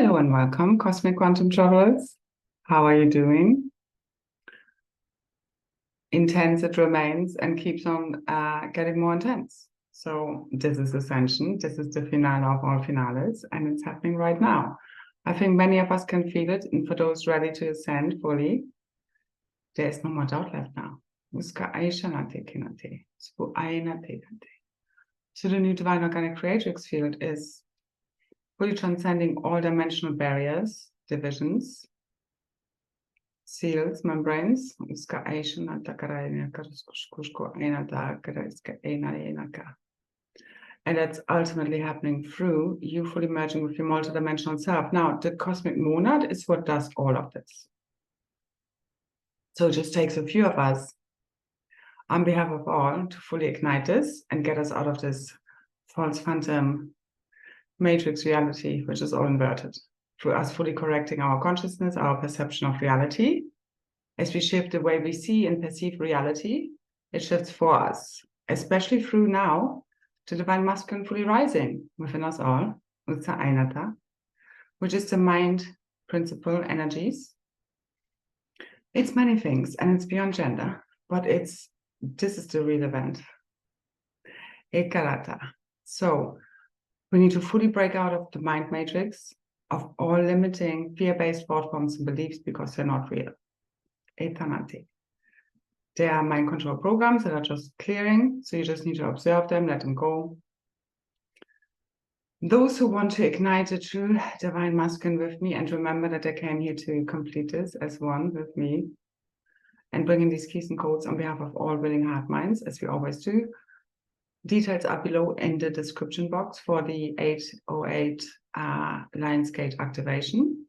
Hello and welcome, Cosmic Quantum Travelers. How are you doing? Intense it remains and keeps on getting more intense. So this is Ascension. This is the finale of all finales, and it's happening right now. I think many of us can feel it, and for those ready to ascend fully, there is no more doubt left now. So the new divine organic creatrix field is fully transcending all dimensional barriers, divisions, seals, membranes. And that's ultimately happening through you fully merging with your multidimensional self. Now, the cosmic monad is what does all of this. So it just takes a few of us on behalf of all to fully ignite this and get us out of this false phantom matrix reality, which is all inverted, through us fully correcting our consciousness, our perception of reality. As we shift the way we see and perceive reality, it shifts for us, especially through now the divine masculine fully rising within us all, which is the mind principle energies. It's many things and it's beyond gender, but this is the real event. So we need to fully break out of the mind matrix of all limiting fear-based thought forms and beliefs because they're not real. There are mind control programs that are just clearing, so you just need to observe them, let them go. Those who want to ignite the true divine masculine with me, and remember that I came here to complete this as one with me, and bring in these keys and codes on behalf of all willing heart minds, as we always do. Details are below in the description box for the 808 Lions Gate activation,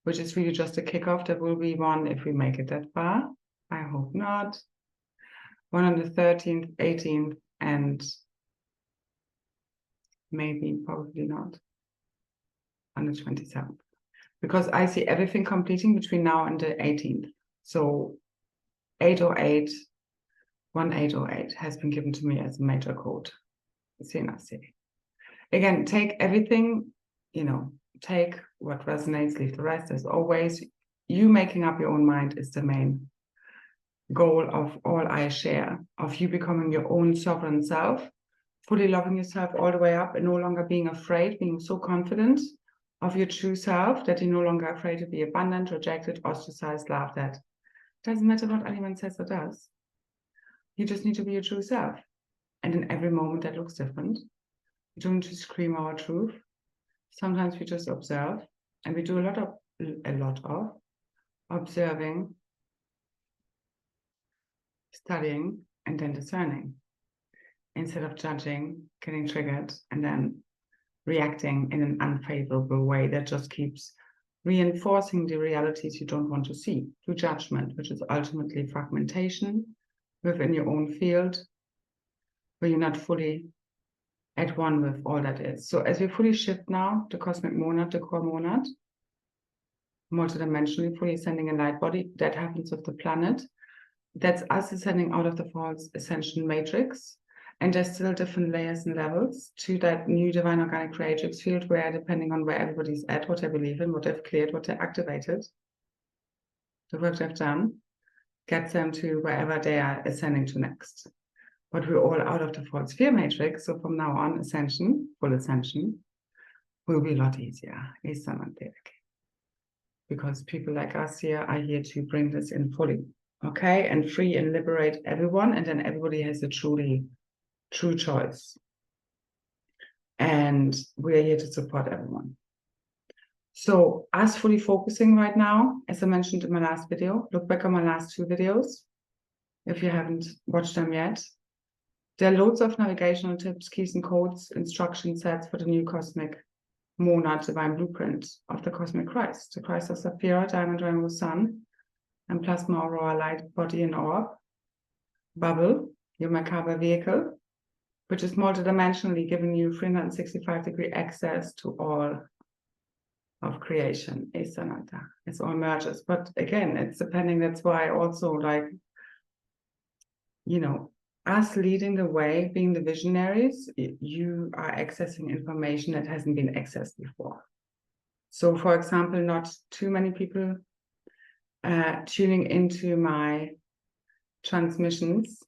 which is really just a kickoff. There will be one if we make it that far. I hope not. One on the 13th, 18th, and maybe, probably not, on the 27th. Because I see everything completing between now and the 18th. So 808, 1808 has been given to me as a major code. Again, take everything, take what resonates, leave the rest. As always, you making up your own mind is the main goal of all I share, of you becoming your own sovereign self, fully loving yourself all the way up and no longer being afraid, being so confident of your true self that you're no longer afraid to be abandoned, rejected, ostracized, laughed at. Doesn't matter what anyone says or does. You just need to be your true self. And in every moment that looks different. We don't just scream our truth. Sometimes we just observe, and we do a lot of observing, studying, and then discerning, instead of judging, getting triggered, and then reacting in an unfavorable way that just keeps reinforcing the realities you don't want to see through judgment, which is ultimately fragmentation within your own field, where you're not fully at one with all that is. So as we fully shift now, the cosmic monad, the core monad, multidimensionally fully ascending a light body, that happens with the planet. That's us ascending out of the false ascension matrix. And there's still different layers and levels to that new divine organic creatrix field, where depending on where everybody's at, what they believe in, what they've cleared, what they activated, the work they've done, gets them to wherever they are ascending to next. But we're all out of the false fear matrix, so from now on, ascension, full ascension, will be a lot easier. Because people like us here are here to bring this in fully, okay? And free and liberate everyone, and then everybody has a truly true choice. And we're here to support everyone. So us fully focusing right now, as I mentioned in my last video, look back on my last two videos, if you haven't watched them yet. There are loads of navigational tips, keys and codes, instruction sets for the new cosmic monad divine blueprint of the cosmic Christ, the Christ of Sapphira, diamond rainbow sun, and plasma aurora light body and orb, bubble, your Merkaba vehicle, which is multidimensionally giving you 365-degree access to all of creation. It's all merges. But again, it's depending, that's why also us leading the way, being the visionaries, you are accessing information that hasn't been accessed before. So, for example, not too many people tuning into my transmissions,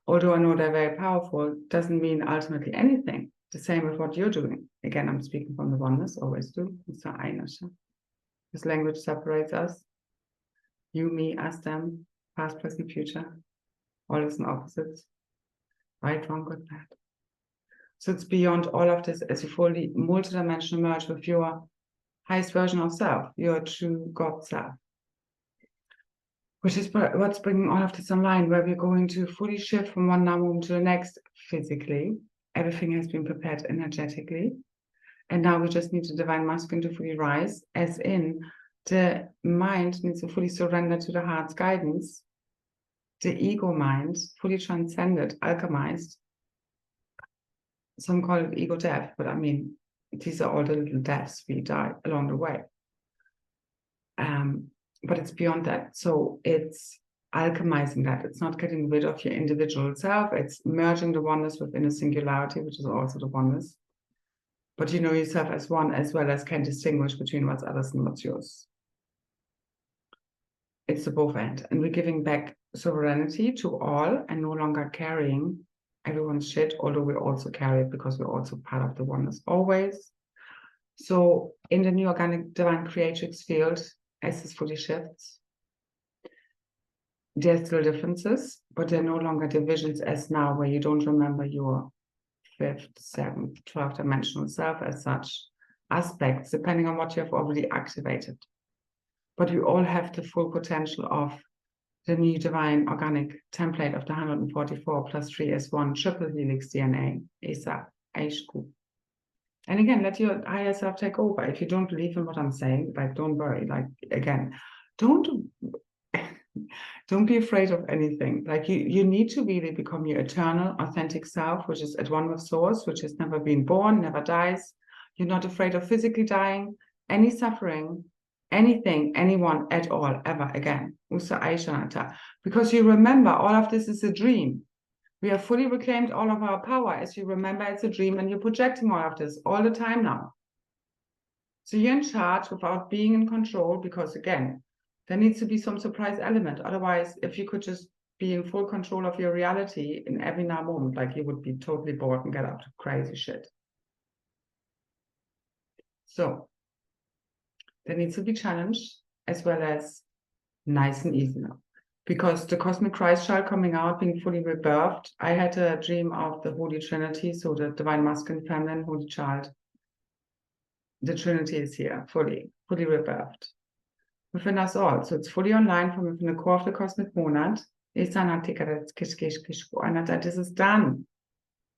although I know they're very powerful, doesn't mean ultimately anything. The same with what you're doing. Again, I'm speaking from the oneness, always do. This language separates us. You, me, us, them, past, present, future. All is in opposites. Right, wrong, good, bad. So it's beyond all of this as you fully multidimensional merge with your highest version of self, your true God self. Which is what's bringing all of this online, where we're going to fully shift from one now moment to the next physically. Everything has been prepared energetically. And now we just need the divine masculine to fully rise, as in the mind needs to fully surrender to the heart's guidance. The ego mind, fully transcended, alchemized. Some call it ego death, but I mean, these are all the little deaths we die along the way. But it's beyond that. So it's alchemizing that. It's not getting rid of your individual self. It's merging the oneness within a singularity, which is also the oneness. But you know yourself as one, as well as can distinguish between what's others and what's yours. It's the both end. And we're giving back sovereignty to all and no longer carrying everyone's shit, although we also carry it because we're also part of the oneness always. So in the new organic divine creatrix field, as this fully shifts, there's still differences, but they're no longer divisions as now, where you don't remember your 5th, 7th, 12th dimensional self as such aspects, depending on what you have already activated. But we all have the full potential of the new divine organic template of the 144 plus 3 is 1 triple helix DNA, ESA, H-Group. And again, let your higher self take over. If you don't believe in what I'm saying, like, don't worry. Like, again, don't be afraid of anything. Like, you need to really become your eternal, authentic self, which is at one with source, which has never been born, never dies. You're not afraid of physically dying, any suffering, anything, anyone at all, ever again. Because you remember, all of this is a dream. We have fully reclaimed all of our power. As you remember, it's a dream, and you're projecting all of this all the time now. So you're in charge without being in control, because again, there needs to be some surprise element. Otherwise, if you could just be in full control of your reality in every now moment, like, you would be totally bored and get up to crazy shit. So there needs to be challenged, as well as nice and easy now. Because the cosmic Christ child coming out, being fully rebirthed, I had a dream of the Holy Trinity, so the divine masculine, feminine, Holy Child. The Trinity is here, fully rebirthed within us all. So it's fully online from within the core of the cosmic monad. This is done.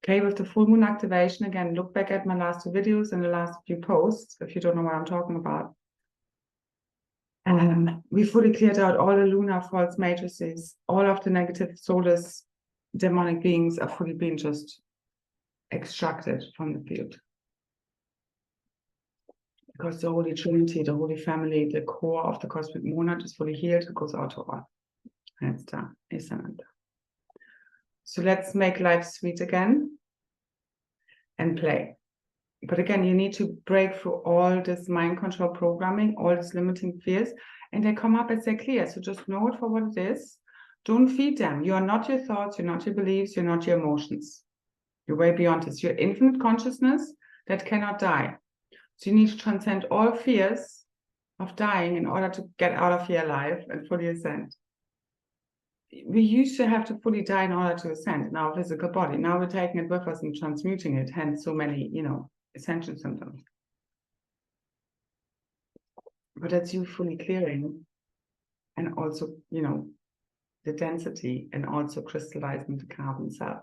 Okay, with the full moon activation, again, look back at my last 2 videos and the last few posts if you don't know what I'm talking about. We fully cleared out all the lunar false matrices. All of the negative soulless demonic beings are fully being just extracted from the field. Because the Holy Trinity, the Holy Family, the core of the cosmic monad is fully healed. It goes out to all. And it's done. It's done. So let's make life sweet again and play. But again, you need to break through all this mind control programming, all these limiting fears, and they come up as they're clear. So just know it for what it is. Don't feed them. You are not your thoughts, you're not your beliefs, you're not your emotions. You're way beyond this. You're infinite consciousness that cannot die. So you need to transcend all fears of dying in order to get out of here alive and fully ascend. We used to have to fully die in order to ascend in our physical body. Now we're taking it with us and transmuting it, hence so many, ascension symptoms. But that's you fully clearing, and also, the density, and also crystallizing the carbon self.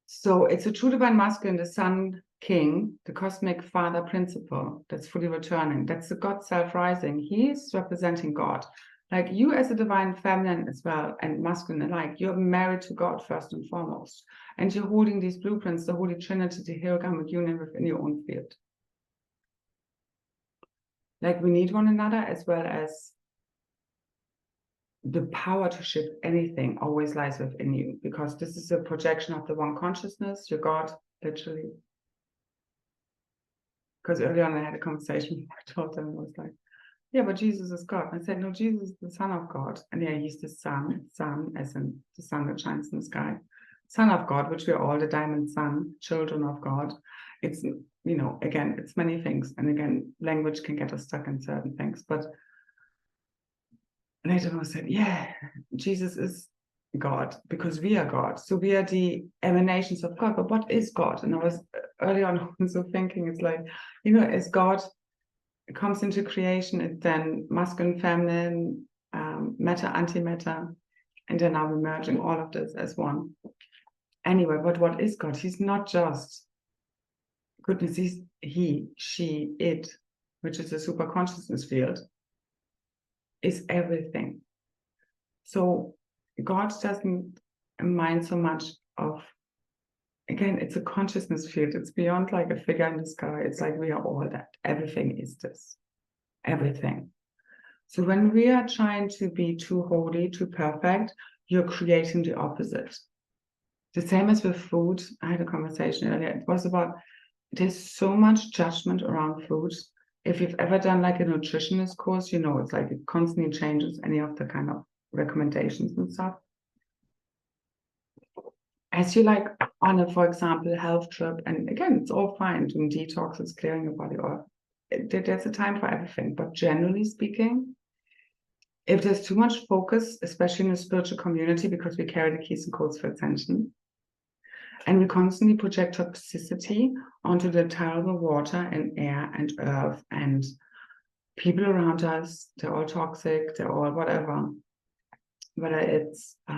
So it's a true divine masculine, the Sun King, the cosmic father principle that's fully returning. That's the God self rising. He is representing God. Like, you as a divine feminine as well, and masculine alike, you're married to God first and foremost. And you're holding these blueprints, the Holy Trinity, the Hilgamic union within your own field. Like, we need one another, as well as the power to shift anything always lies within you, because this is a projection of the one consciousness, your God, literally. Because early on I had a conversation, I told them, I was like, yeah, but Jesus is God. And I said, no, Jesus is the Son of God. And yeah, he's the Son as in the sun that shines in the sky. Son of God, which we are all the diamond sun, children of God. It's, again, it's many things. And again, language can get us stuck in certain things. But later on I said, yeah, Jesus is God because we are God. So we are the emanations of God. But what is God? And I was early on also thinking, it's like, as God comes into creation, it's then masculine, feminine, matter, antimatter, and then now we're merging all of this as one. Anyway, but what is God? He's not just goodness, he's he, she, it, which is a super consciousness field, is everything. So God doesn't mind so much of, again, it's a consciousness field. It's beyond like a figure in the sky. It's like we are all that. Everything is this. Everything. So when we are trying to be too holy, too perfect, you're creating the opposite. The same as with food. I had a conversation earlier. It was about, there's so much judgment around food. If you've ever done like a nutritionist course, it's like it constantly changes any of the kind of recommendations and stuff. As you like on a, for example, health trip, and again, it's all fine doing detoxes, clearing your body, or there's a time for everything. But generally speaking, if there's too much focus, especially in the spiritual community, because we carry the keys and codes for ascension, and we constantly project toxicity onto the terrible water and air and earth and people around us, they're all toxic, they're all whatever. Whether it's, I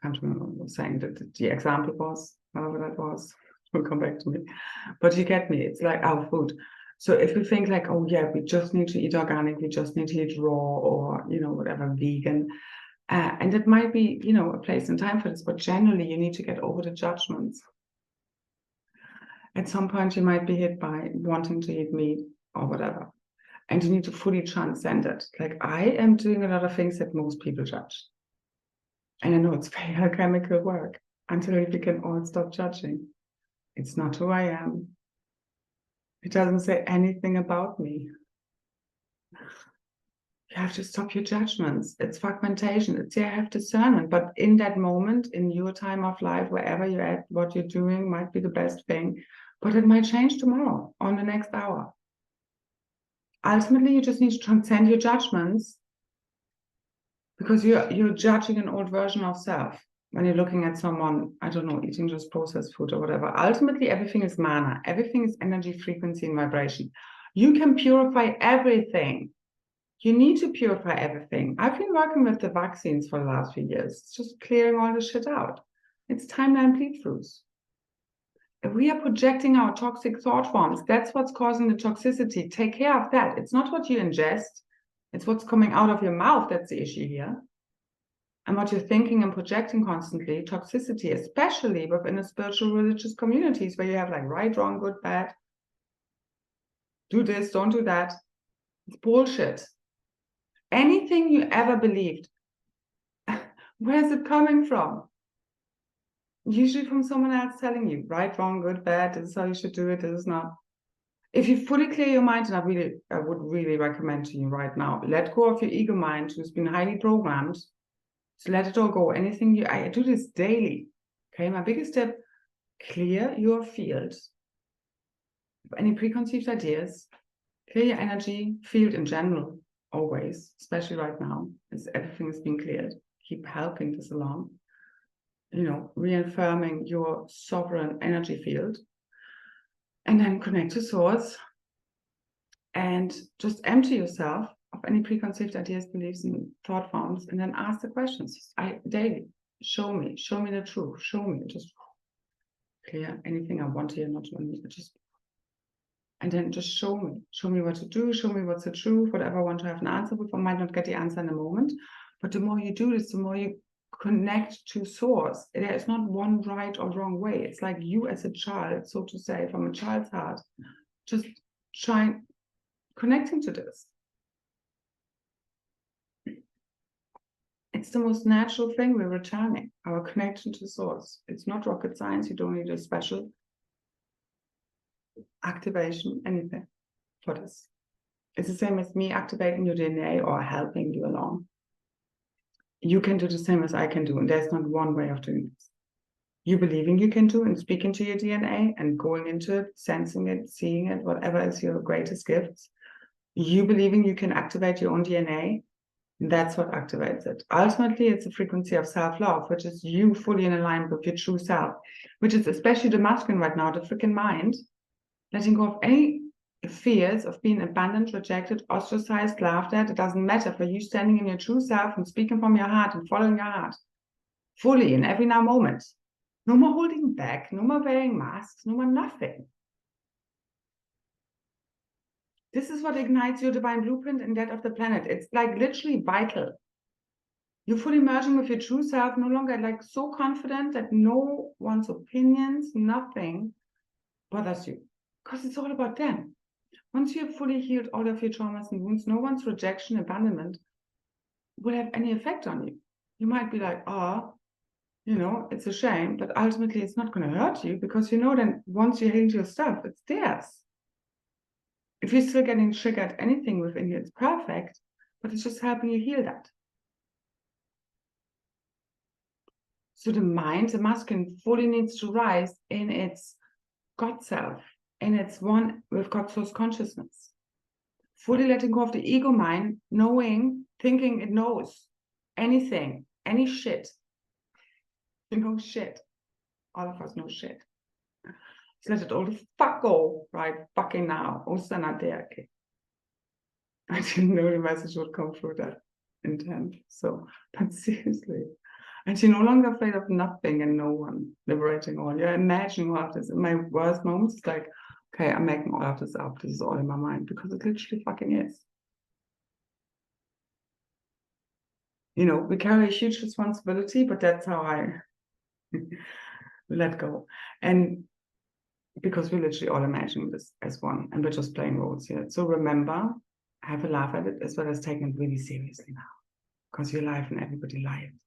can't remember what I was saying, that the example was, however that was, will come back to me. But you get me, it's like our food. So if we think like, oh yeah, we just need to eat organic, we just need to eat raw or, whatever, vegan. And it might be, a place and time for this, but generally you need to get over the judgments. At some point you might be hit by wanting to eat meat or whatever. And you need to fully transcend it. Like I am doing a lot of things that most people judge. And I know it's very alchemical work until we can all stop judging. It's not who I am. It doesn't say anything about me. You have to stop your judgments. It's fragmentation. It's, yeah, I have discernment. But in that moment, in your time of life, wherever you're at, what you're doing might be the best thing. But it might change tomorrow or the next hour. Ultimately, you just need to transcend your judgments because you're judging an old version of self. When you're looking at someone, I don't know, eating just processed food or whatever, ultimately everything is mana. Everything is energy, frequency, and vibration. You can purify everything. You need to purify everything. I've been working with the vaccines for the last few years. It's just clearing all the shit out. It's timeline bleed-throughs. If we are projecting our toxic thought forms, that's what's causing the toxicity. Take care of that. It's not what you ingest. It's what's coming out of your mouth that's the issue here. And what you're thinking and projecting constantly, toxicity, especially within the spiritual religious communities where you have like right, wrong, good, bad. Do this, don't do that. It's bullshit. Anything you ever believed, where's it coming from? Usually from someone else telling you, right, wrong, good, bad, this is how you should do it, this is not. If you fully clear your mind, and I would really recommend to you right now, let go of your ego mind who's been highly programmed. So let it all go. I do this daily. Okay, my biggest step, clear your field of any preconceived ideas, clear your energy field in general, always, especially right now, as everything is being cleared. Keep helping this along. Reaffirming your sovereign energy field, and then connect to source and just empty yourself of any preconceived ideas, beliefs, and thought forms, and then ask the questions. Daily, show me the truth, show me, just clear anything I want to hear, not to me, and then just show me what to do, show me what's the truth, whatever I want to have an answer with. I might not get the answer in a moment, but the more you do this, the more you connect to source. There is not one right or wrong way. It's like you as a child, so to say, from a child's heart, just connecting to this. It's the most natural thing. We're returning our connection to source. It's not rocket science. You don't need a special activation, anything for this. It's the same as me activating your DNA or helping you along. You can do the same as I can do, and there's not one way of doing this. You believing you can do and speaking to your DNA and going into it, sensing it, seeing it, whatever is your greatest gifts. You believing you can activate your own DNA, that's what activates it. Ultimately, it's a frequency of self-love, which is you fully in alignment with your true self, which is especially the masculine right now, the freaking mind, letting go of any fears of being abandoned, rejected, ostracized, laughed at. It doesn't matter for you standing in your true self and speaking from your heart and following your heart fully in every now moment. No more holding back, no more wearing masks, no more nothing. This is what ignites your divine blueprint and that of the planet. It's like literally vital. You're fully merging with your true self, no longer like so confident that no one's opinions, nothing bothers you. Because it's all about them. Once you have fully healed all of your traumas and wounds, no one's rejection, abandonment will have any effect on you. You might be like, oh, you know, it's a shame, but ultimately it's not going to hurt you because you know then once you healed your stuff, it's theirs. If you're still getting triggered, anything within you, it's perfect, but it's just helping you heal that. So the mind, the masculine, fully needs to rise in its God self, in its one with God source consciousness. Fully letting go of the ego mind, knowing, thinking it knows anything, any shit. You know shit. All of us know shit. So let it all the fuck go right fucking now. Osanadeke. I didn't know the message would come through that intent. So, but seriously. And you're no longer afraid of nothing and no one, liberating all. You're imagining all of this. In my worst moments, it's like, okay, I'm making all of this up. This is all in my mind because it literally fucking is. You know, we carry a huge responsibility, but that's how I let go. And because we're literally all imagining this as one and we're just playing roles here. So remember, have a laugh at it as well as taking it really seriously now. Because your life and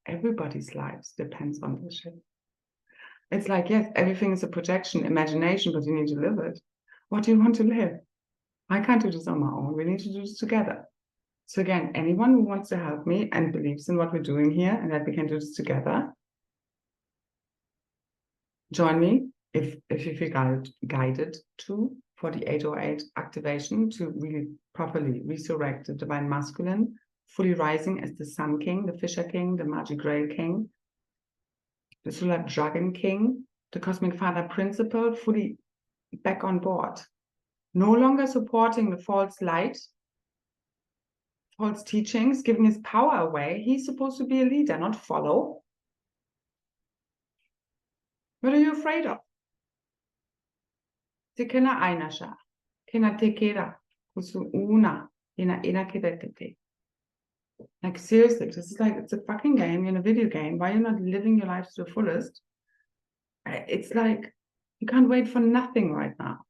everybody's lives depends on this shit. It's like, yes, everything is a projection, imagination, but you need to live it. What do you want to live? I can't do this on my own. We need to do this together. So again, anyone who wants to help me and believes in what we're doing here and that we can do this together, join me if you feel guided to for the 808 activation to really properly resurrect the divine masculine, fully rising as the Sun King, the Fisher King, the Magic Grail King, the Solar Dragon King, the Cosmic Father Principle, fully back on board. No longer supporting the false light, false teachings, giving his power away. He's supposed to be a leader, not follow. What are you afraid of? Like seriously, this is like, it's a fucking game in a video game. Why are you not living your life to the fullest? It's like, you can't wait for nothing right now.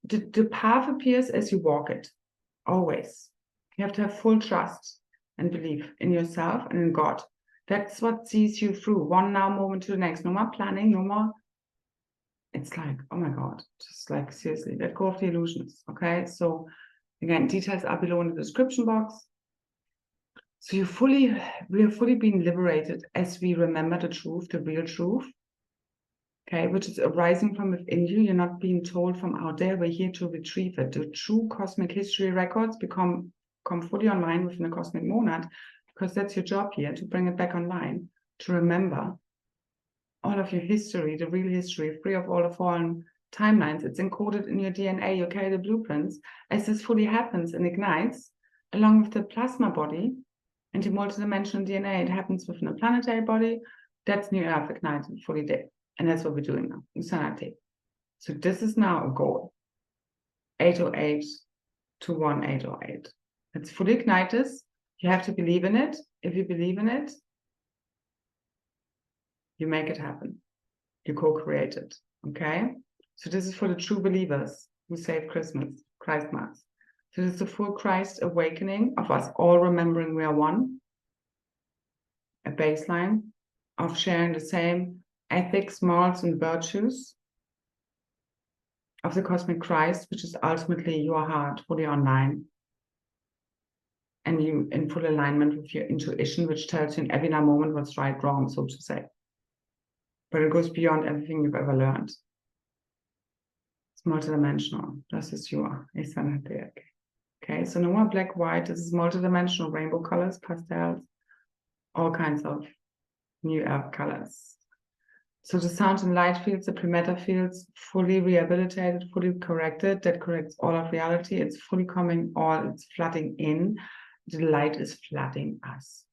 The path appears as you walk it, always. You have to have full trust and belief in yourself and in God. That's what sees you through one now moment to the next. No more planning, no more. It's like, oh my God, just like seriously, let go of the illusions. Okay. So again, details are below in the description box. So we are fully being liberated as we remember the truth, the real truth. Okay, which is arising from within you. You're not being told from out there. We're here to retrieve it. The true cosmic history records come fully online within the cosmic monad, because that's your job here, to bring it back online, to remember all of your history, the real history, free of all the fallen timelines. It's encoded in your DNA. You carry the blueprints. As this fully happens and ignites, along with the plasma body and the multidimensional DNA, it happens within a planetary body. That's New Earth ignited, fully dead. And that's what we're doing now, insanity. So this is now a goal. 808 to 1808. It's fully ignited. You have to believe in it. If you believe in it, you make it happen. You co-create it. Okay? So this is for the true believers who save Christmas, Christmas. So this is the full Christ awakening of us all remembering we are one. A baseline of sharing the same ethics, morals, and virtues. of the cosmic Christ, which is ultimately your heart, fully online. And you in full alignment with your intuition, which tells you in every now moment what's right, wrong, so to say. But it goes beyond everything you've ever learned. It's multidimensional, just as you are. Okay, so no more black, white. This is multidimensional, rainbow colors, pastels, all kinds of new earth colors. So the sound and light fields, the pre-matter fields, fully rehabilitated, fully corrected. That corrects all of reality. It's fully coming all, it's flooding in. The light is flooding us.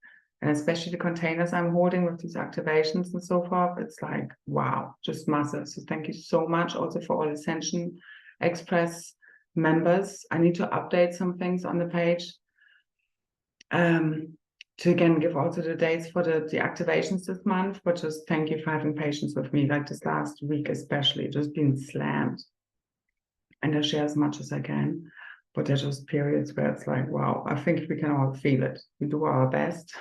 And especially the containers I'm holding with these activations and so forth, it's like, wow, just massive. So thank you so much also for all Ascension Express members. I need to update some things on the page. To again give also the dates for the activations this month, but just thank you for having patience with me, like this last week especially, just been slammed. And I share as much as I can, but there's just periods where it's like, wow, I think we can all feel it. We do our best.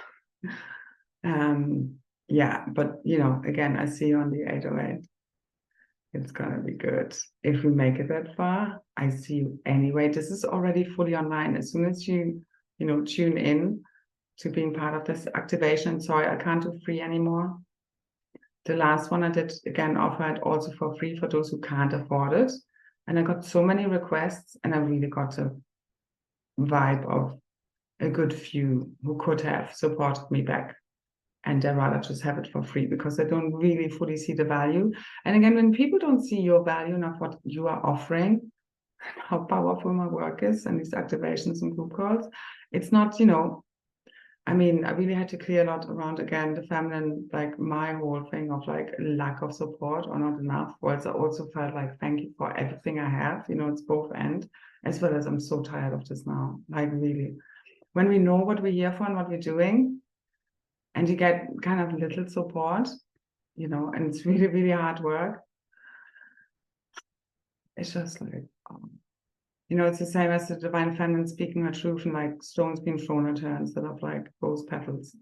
Yeah, but you know, again, I see you on the 808. It's gonna be good. If we make it that far, I see you anyway. This is already fully online. As soon as you know, tune in to being part of this activation. Sorry, I can't do free anymore. The last one I did, again, offer it also for free for those who can't afford it. And I got so many requests, and I really got a vibe of a good few who could have supported me back. And they rather just have it for free because they don't really fully see the value. And again, when people don't see your value and of what you are offering, how powerful my work is and these activations and group calls, it's not, you know, I mean, I really had to clear a lot around, again, the feminine, like my whole thing of like lack of support or not enough. Whereas I also felt like, thank you for everything I have. You know, it's both end, as well as I'm so tired of this now. Like really, when we know what we're here for and what we're doing, and you get kind of little support, you know, and it's really, really hard work. It's just like, you know, it's the same as the divine feminine speaking her truth and like stones being thrown at her instead of like rose petals.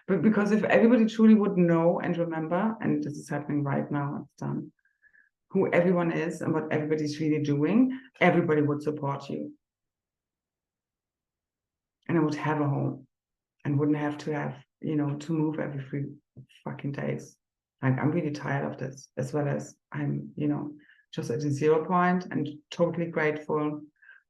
But because if everybody truly would know and remember, and this is happening right now, it's done, who everyone is and what everybody's really doing, everybody would support you. And I would have a home and wouldn't have to have, you know, to move every 3 fucking days. Like, I'm really tired of this, as well as I'm, you know, just at a 0 point and totally grateful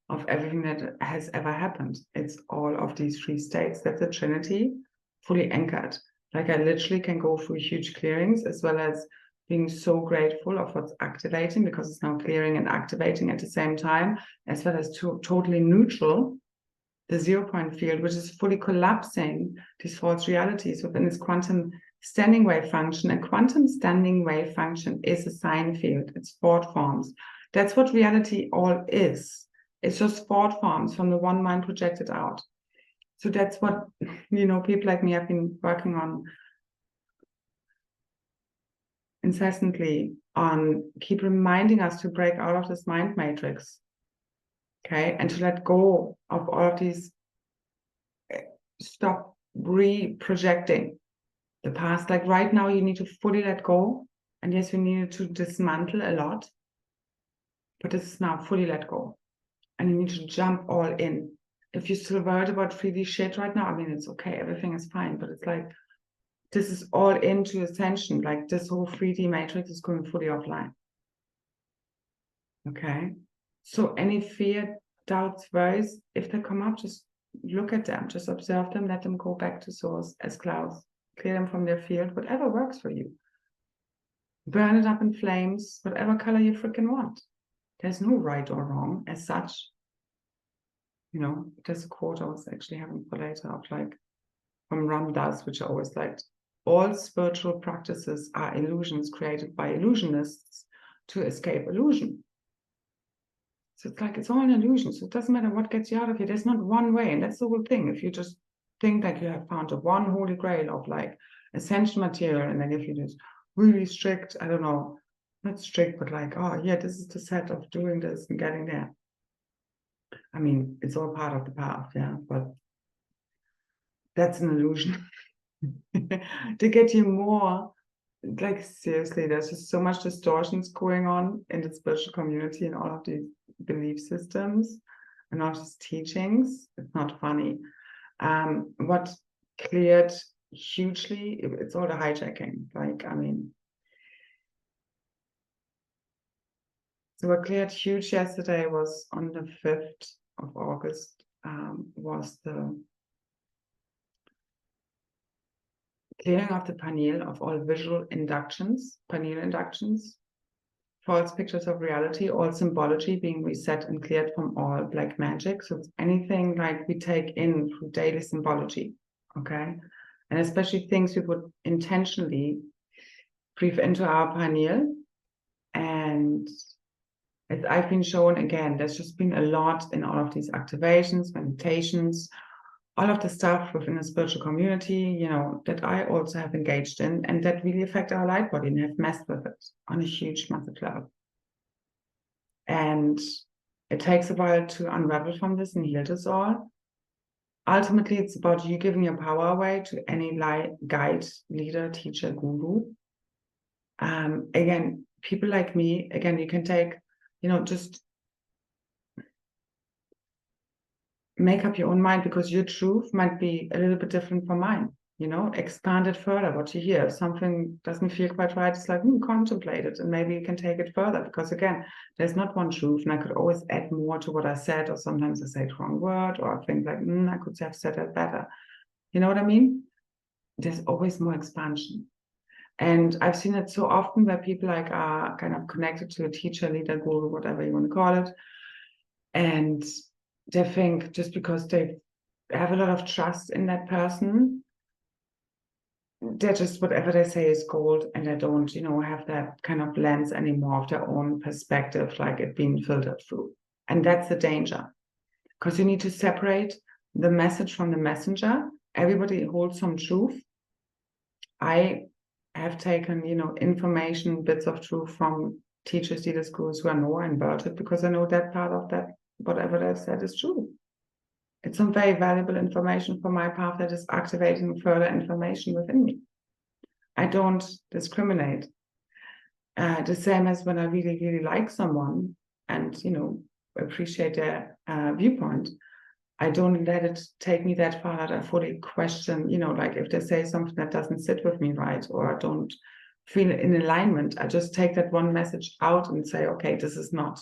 of everything that has ever happened. It's all of these 3 states. That's a trinity, fully anchored. Like, I literally can go through huge clearings, as well as being so grateful of what's activating, because it's now clearing and activating at the same time, as well as totally neutral, the 0 point field, which is fully collapsing these false realities within its quantum standing wave function. And quantum standing wave function is a sine field. It's thought forms. That's what reality all is. It's just thought forms from the one mind projected out. So that's what, you know, people like me have been working on incessantly, on keep reminding us to break out of this mind matrix. Okay, and to let go of all of these, stop re-projecting the past. Like right now, you need to fully let go. And yes, we needed to dismantle a lot, but this is now fully let go. And you need to jump all in. If you're still worried about 3D shit right now, I mean, it's okay, everything is fine, but it's like, this is all into ascension. Like this whole 3D matrix is going fully offline. Okay. So any fear, doubts, worries, if they come up, just look at them, just observe them, let them go back to source as clouds, clear them from their field, whatever works for you. Burn it up in flames, whatever color you freaking want. There's no right or wrong as such. You know, there's a quote I was actually having for later of like, from Ram Dass, which I always liked. All spiritual practices are illusions created by illusionists to escape illusion. So it's like, it's all an illusion. So it doesn't matter what gets you out of here. There's not one way. And that's the whole thing. If you just think that you have found a one holy grail of like ascension material, and then if you just really strict, I don't know, not strict, but like, oh yeah, this is the set of doing this and getting there. I mean, it's all part of the path, yeah, but that's an illusion. To get you more like seriously, there's just so much distortions going on in the spiritual community and all of these belief systems and all these teachings. It's not funny. What cleared hugely, it's all the hijacking. Like, I mean, so what cleared huge yesterday was on the 5th of August, was the clearing of the panel of all visual inductions, panel inductions, false pictures of reality, all symbology being reset and cleared from all black magic. So it's anything like we take in through daily symbology, okay? And especially things we would intentionally breathe into our panel. And as I've been shown, again, there's just been a lot in all of these activations, meditations, all of the stuff within the spiritual community, you know, that I also have engaged in and that really affect our light body and have messed with it on a huge, massive level. And it takes a while to unravel from this and heal this all. Ultimately, it's about you giving your power away to any guide, leader, teacher, guru. Again, people like me, again, you can take, you know, just make up your own mind, because your truth might be a little bit different from mine, you know, expand it further, what you hear. If something doesn't feel quite right, it's like, contemplate it, and maybe you can take it further, because again, there's not one truth, and I could always add more to what I said, or sometimes I say the wrong word, or I think like, I could have said that better. You know what I mean? There's always more expansion. And I've seen it so often where people like are kind of connected to a teacher, leader, guru, whatever you want to call it, and they think just because they have a lot of trust in that person, they're just, whatever they say is gold, and they don't, you know, have that kind of lens anymore of their own perspective, like it being filtered through. And that's the danger, because you need to separate the message from the messenger. Everybody holds some truth. I have taken, you know, information, bits of truth from teachers, leaders, gurus who I know and inverted, because I know that part of that, whatever they've said is true. It's some very valuable information for my path that is activating further information within me. I don't discriminate. The same as when I really, really like someone and, you know, appreciate their viewpoint, I don't let it take me that far that I fully question, you know, like if they say something that doesn't sit with me right, or I don't feel in alignment, I just take that one message out and say, okay, this is not,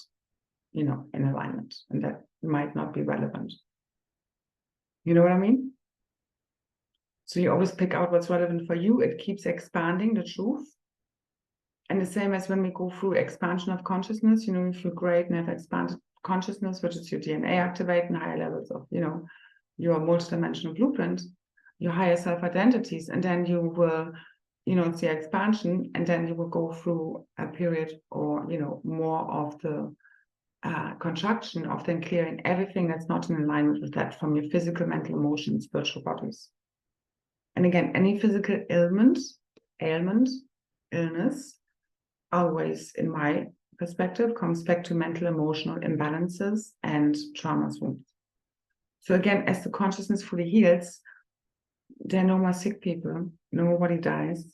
you know, in alignment, and that might not be relevant. You know what I mean? So you always pick out what's relevant for you. It keeps expanding the truth. And the same as when we go through expansion of consciousness, you know, you feel great and have expanded consciousness, which is your DNA activating higher levels of, you know, your multidimensional blueprint, your higher self-identities. And then you will, you know, see expansion, and then you will go through a period, or, you know, more of the contraction of then clearing everything that's not in alignment with that from your physical, mental, emotional, spiritual bodies. And again, any physical ailment, illness, always, in my perspective, comes back to mental, emotional imbalances and traumas, wounds. So again, as the consciousness fully heals, there are no more sick people, nobody dies,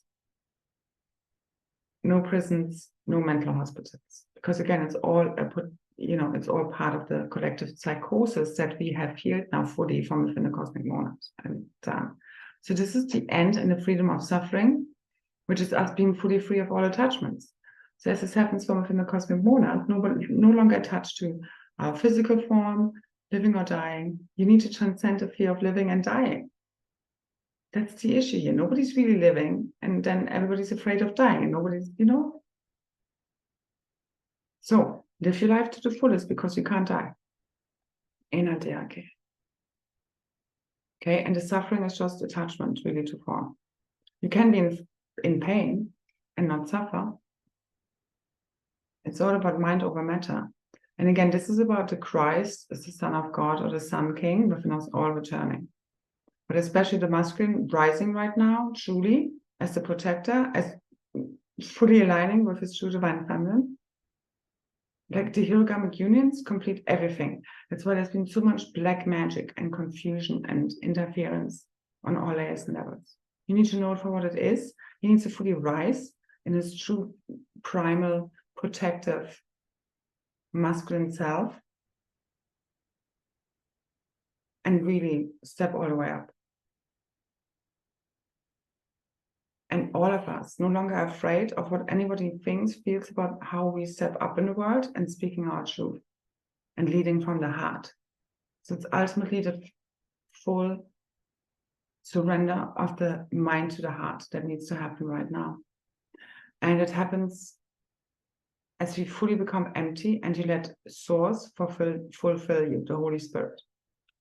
no prisons, no mental hospitals. Because again, it's all you know, it's all part of the collective psychosis that we have healed now fully from within the cosmic monad. And so this is the end and the freedom of suffering, which is us being fully free of all attachments. So as this happens from within the cosmic monad, no longer attached to our physical form, living or dying. You need to transcend the fear of living and dying. That's the issue here. Nobody's really living, and then everybody's afraid of dying, and nobody's, you know. So live your life to the fullest, because you can't die. Okay, and the suffering is just attachment, really, to form. You can be in pain and not suffer. It's all about mind over matter. And again, this is about the Christ as the Son of God, or the Sun King within us all returning. But especially the masculine rising right now, truly, as the protector, as fully aligning with his true divine feminine. Like the Hiragamic unions complete everything. That's why there's been so much black magic and confusion and interference on all layers and levels. You need to know it for what it is. He needs to fully rise in his true primal, protective, masculine self and really step all the way up. And all of us no longer afraid of what anybody thinks, feels about how we step up in the world and speaking our truth and leading from the heart. So it's ultimately the full surrender of the mind to the heart that needs to happen right now. And it happens as you fully become empty and you let Source fulfill you, the Holy Spirit.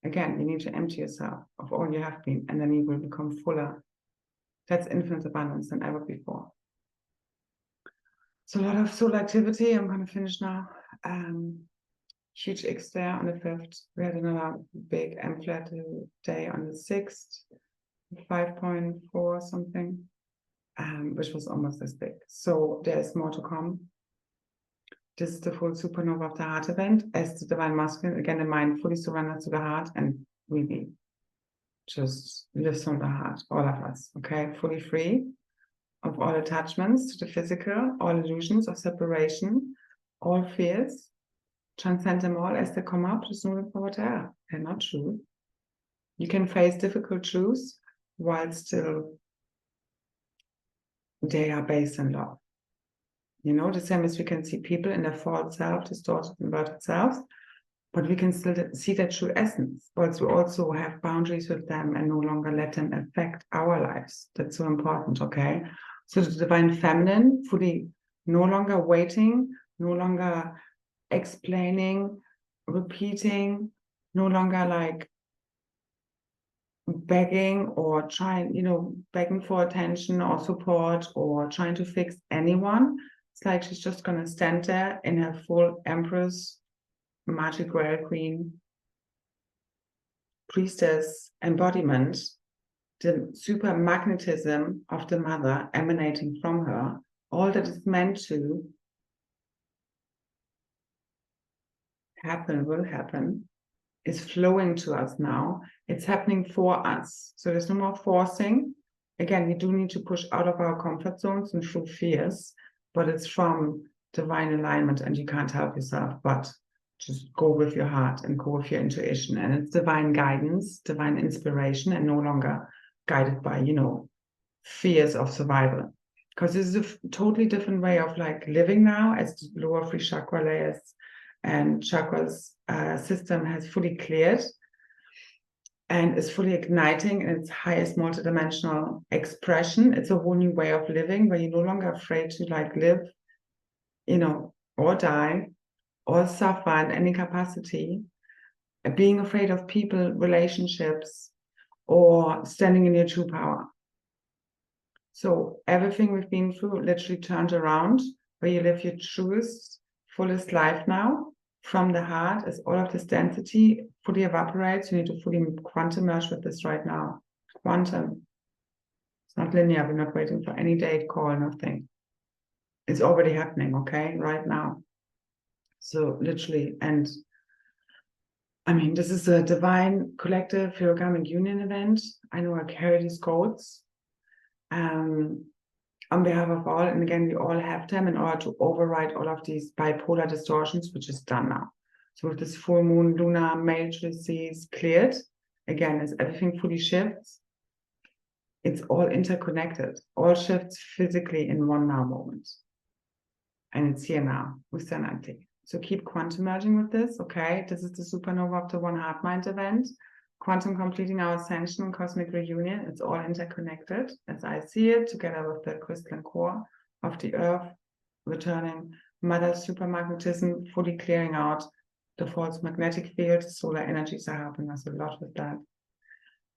Again, you need to empty yourself of all you have been, and then you will become fuller. That's infinite abundance than ever before. So a lot of soul activity. I'm going to finish now. Huge X there on the 5th. We had another big M-flat day on the 6th, 5.4 something, which was almost as big. So there's more to come. This is the full supernova of the heart event as the divine masculine. Again, the mind fully surrenders to the heart and really just lives from the heart, all of us, okay? Fully free of all attachments to the physical, all illusions of separation, all fears. Transcend them all as they come up. There's no power there. They're not true. You can face difficult truths while still they are based in love. You know, the same as we can see people in their false self, distorted, inverted selves, but we can still see their true essence. But we also have boundaries with them and no longer let them affect our lives. That's so important, okay? So the divine feminine, fully no longer waiting, no longer explaining, repeating, no longer like begging or trying, you know, begging for attention or support or trying to fix anyone. It's like she's just going to stand there in her full Empress, Magic Grail Queen, Priestess embodiment, the super magnetism of the mother emanating from her, all that is meant to happen will happen, is flowing to us now. It's happening for us. So there's no more forcing. Again, we do need to push out of our comfort zones and through fears, but it's from divine alignment and you can't help yourself, but just go with your heart and go with your intuition. And it's divine guidance, divine inspiration, and no longer guided by, you know, fears of survival. Because this is a totally different way of like living now as the lower 3 chakra layers and chakras system has fully cleared and is fully igniting in its highest multidimensional expression. It's a whole new way of living where you're no longer afraid to like live, you know, or die or suffer in any capacity, being afraid of people, relationships, or standing in your true power. So everything we've been through literally turned around where you live your truest, fullest life now from the heart as all of this density fully evaporates. You need to fully quantum merge with this right now. Quantum. It's not linear. We're not waiting for any date, call, nothing. It's already happening, okay, right now. So literally, and I mean, this is a divine collective Purifying union event. I know I carry these codes on behalf of all, and again, we all have them in order to override all of these bipolar distortions, which is done now. So with this full moon, lunar, matrices cleared, again, as everything fully shifts, it's all interconnected, all shifts physically in one now moment. And it's here now with Sananti. So keep quantum merging with this, okay? This is the supernova of the One Heart Mind event. Quantum completing our ascension and cosmic reunion. It's all interconnected as I see it, together with the crystalline core of the earth, returning mother supermagnetism, fully clearing out the false magnetic field. Solar energies are helping us a lot with that.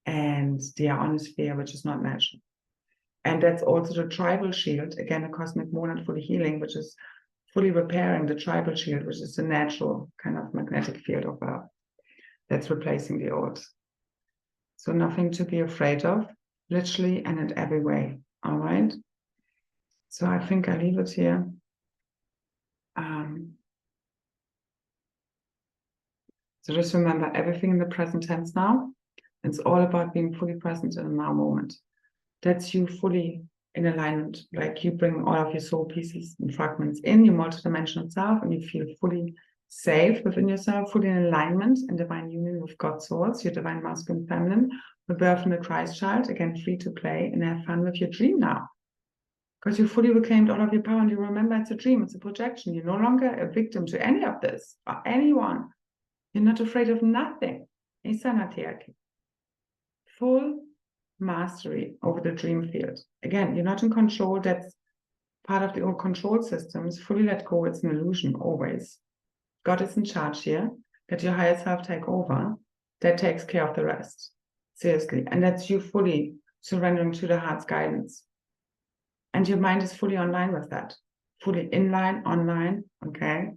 And the ionosphere, which is not natural. And that's also the tribal shield, again, a cosmic monad for the healing, which is fully repairing the tribal shield, which is the natural kind of magnetic field of Earth. That's replacing the old. So nothing to be afraid of, literally and in every way. All right. So I think I leave it here. So just remember everything in the present tense now. It's all about being fully present in the now moment. That's you fully in alignment, like you bring all of your soul pieces and fragments in your multidimensional self, and you feel fully safe within yourself, fully in alignment and divine union with God's source, your divine masculine, feminine, the birth from the Christ child, again, free to play and have fun with your dream now. Because you fully reclaimed all of your power, and you remember it's a dream, it's a projection. You're no longer a victim to any of this or anyone. You're not afraid of nothing. Full mastery over the dream field. Again, you're not in control. That's part of the old control systems. Fully let go. It's an illusion always. God is in charge here. Let your higher self take over. That takes care of the rest. Seriously. And that's you fully surrendering to the heart's guidance. And your mind is fully online with that. Fully inline, online. Okay.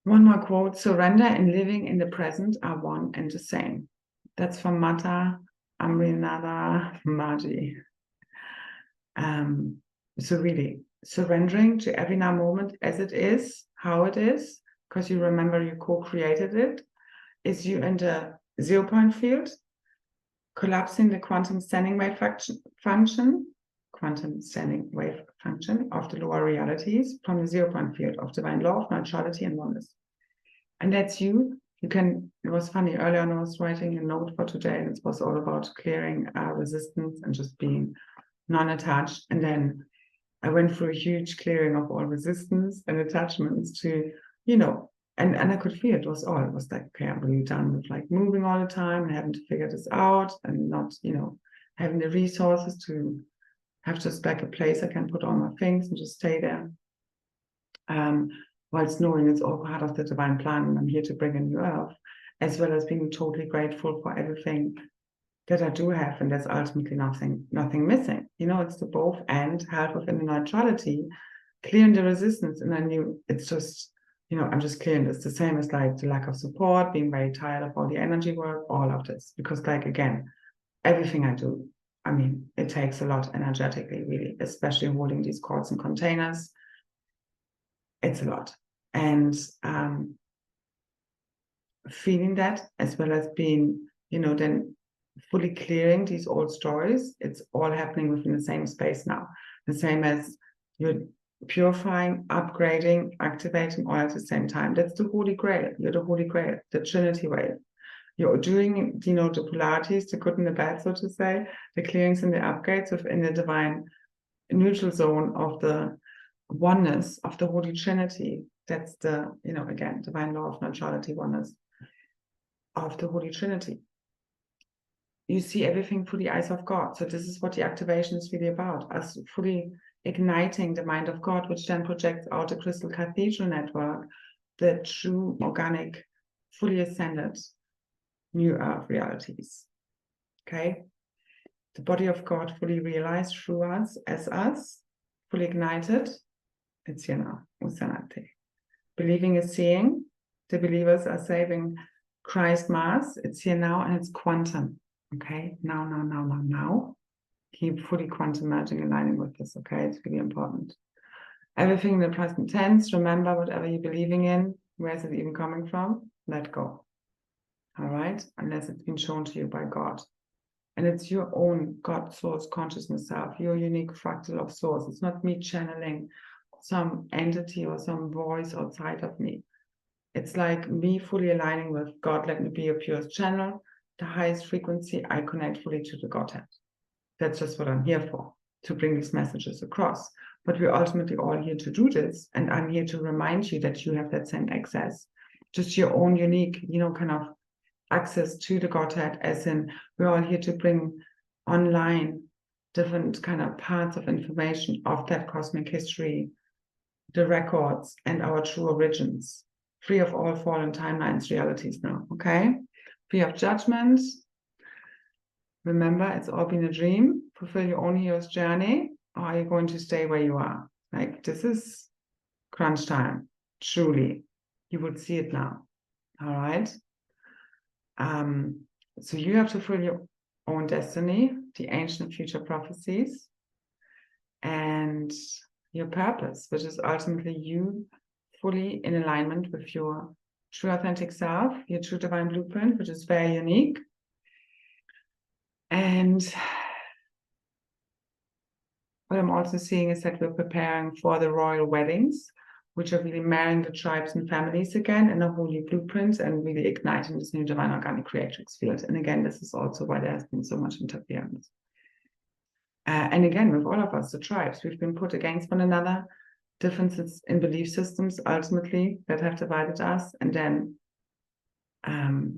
One more quote. Surrender and living in the present are one and the same. That's from Mata Amrinada Maji. So really, surrendering to every now moment as it is, how it is, because you remember you co-created it, is you in the 0 point field, collapsing the quantum standing wave function of the lower realities from the 0 point field of divine law of neutrality and oneness. And that's you. You can, it was funny, earlier on I was writing a note for today, and it was all about clearing resistance and just being non-attached. And then I went through a huge clearing of all resistance and attachments to, you know, and I could feel it was like, okay, I'm really done with like moving all the time and having to figure this out and not, you know, having the resources to have just like a place I can put all my things and just stay there. Whilst knowing it's all part of the divine plan and I'm here to bring a new earth, as well as being totally grateful for everything that I do have, and there's ultimately nothing missing. You know, it's the both and health within the neutrality, clearing the resistance, and I knew it's just, you know, I'm just clearing this. The same as like the lack of support, being very tired of all the energy work, all of this, because like again, everything I do, I mean, it takes a lot energetically, really, especially holding these cords and containers. It's a lot. And feeling that, as well as being, you know, then fully clearing these old stories, it's all happening within the same space now. The same as you're purifying, upgrading, activating all at the same time. That's the Holy Grail. You're the Holy Grail, the Trinity way. You're doing, you know, the polarities, the good and the bad, so to say, the clearings and the upgrades within the divine neutral zone of the oneness of the Holy Trinity. That's the, you know, again, divine law of neutrality, oneness of the Holy Trinity. You see everything through the eyes of God. So this is what the activation is really about, us fully igniting the mind of God, which then projects out the crystal cathedral network, the true, organic, fully ascended new earth realities. Okay? The body of God fully realized through us, as us, fully ignited. It's here now. Usanate. Believing is seeing. The believers are saving Christ Mass. It's here now, and it's quantum. Okay, now. Keep fully quantum merging, aligning with this. Okay, it's really important. Everything in the present tense. Remember, whatever you're believing in, where is it even coming from? Let go. All right, unless it's been shown to you by God. And it's your own God source consciousness self, your unique fractal of source. It's not me channeling some entity or some voice outside of me. It's like me fully aligning with God. Let me be your purest channel, the highest frequency. I connect fully to the Godhead. That's just what I'm here for, to bring these messages across. But we're ultimately all here to do this. And I'm here to remind you that you have that same access, just your own unique, you know, kind of access to the Godhead, as in we're all here to bring online different kind of parts of information of that cosmic history, the records, and our true origins, free of all fallen timelines, realities now, okay? Free of judgments. Remember, it's all been a dream. Fulfill your own hero's journey, or are you going to stay where you are? Like, this is crunch time, truly. You would see it now, all right? So you have to fulfill your own destiny, the ancient future prophecies, and your purpose, which is ultimately you fully in alignment with your true authentic self, your true divine blueprint, which is very unique. And What I'm also seeing is that we're preparing for the royal weddings, which are really marrying the tribes and families again in a holy blueprint and really igniting this new divine organic creatrix field. And again, this is also why there has been so much interference. And again, with all of us, the tribes, we've been put against one another, differences in belief systems, ultimately, that have divided us. And then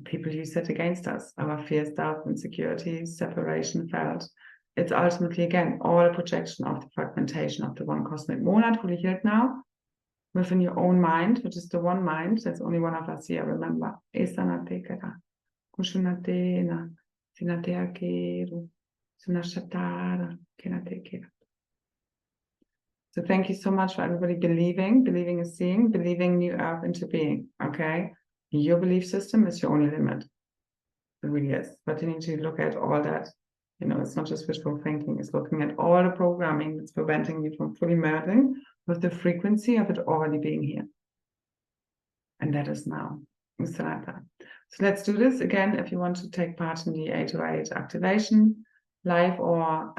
people use it against us, our fears, doubt, insecurities, separation felt. It's ultimately, again, all a projection of the fragmentation of the one cosmic monad, fully healed now, within your own mind, which is the one mind. There's only one of us here, remember. So thank you so much for everybody believing. Believing is seeing, believing new earth into being, okay? Your belief system is your only limit. It really is. But you need to look at all that. You know, it's not just wishful thinking. It's looking at all the programming that's preventing you from fully merging with the frequency of it already being here. And that is now. So let's do this again. If you want to take part in the 808 activation, live or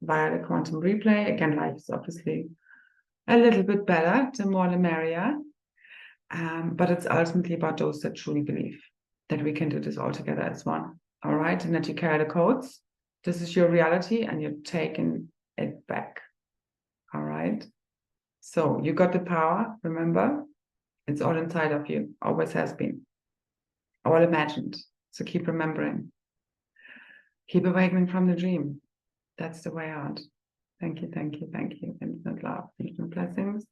via the quantum replay. Again, live is obviously a little bit better, the more the merrier. But it's ultimately about those that truly believe that we can do this all together as one. All right, and that you carry the codes. This is your reality and you're taking it back. All right. So you got the power, remember? It's all inside of you, always has been. All imagined. So keep remembering. Keep awakening from the dream. That's the way out. Thank you, thank you, thank you. Infinite love, infinite blessings.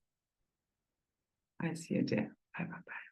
I see you, dear. Bye, bye, bye.